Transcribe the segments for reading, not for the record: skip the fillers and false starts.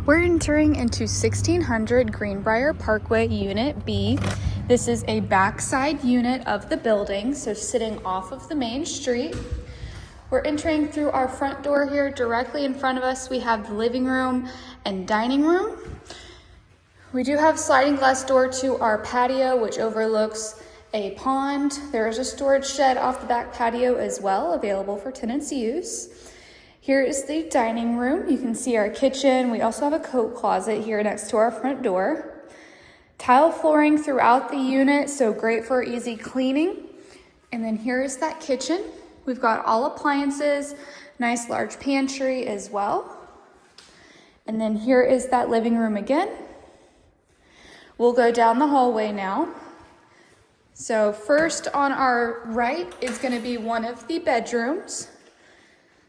We're entering into 1600 Greenbriar Parkway Unit B. This is a backside unit of the building, so sitting off of the main street. We're entering through our front door here. Directly in front of us, we have the living room and dining room. We do have sliding glass door to our patio, which overlooks a pond. There is a storage shed off the back patio as well, available for tenants' use. Here is the dining room. You can see our kitchen. We also have a coat closet here next to our front door. Tile flooring throughout the unit, so great for easy cleaning. And then here is that kitchen. We've got all appliances, nice large pantry as well. And then here is that living room again. We'll go down the hallway now. So first on our right is going to be one of the bedrooms.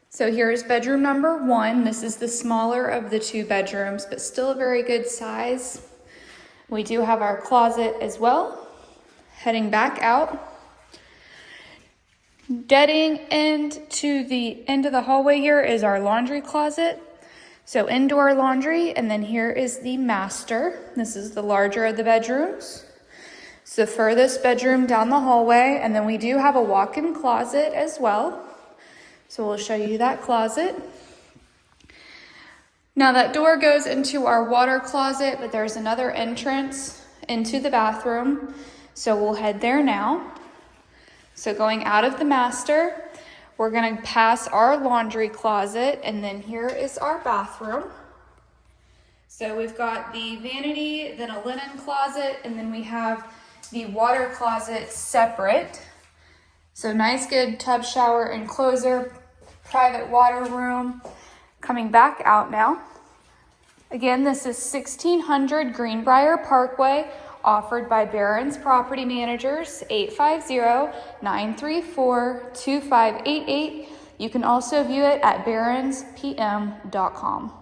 So here is bedroom number 1. This is the smaller of the 2 bedrooms, but still a very good size. We do have our closet as well. Heading back out. Deading into the end of the hallway here is our laundry closet. So indoor laundry, and then here is the master. This is the larger of the bedrooms. It's the furthest bedroom down the hallway, and then we do have a walk-in closet as well. So we'll show you that closet. Now that door goes into our water closet, but there's another entrance into the bathroom. So we'll head there now. So going out of the master, we're gonna pass our laundry closet, and then here is our bathroom. So we've got the vanity, then a linen closet, and then we have the water closet separate. So nice, good tub, shower, enclosure, private water room. Coming back out now. Again, this is 1600 Greenbriar Parkway, offered by Barrons Property Managers, 850-934-2588. You can also view it at barronspm.com.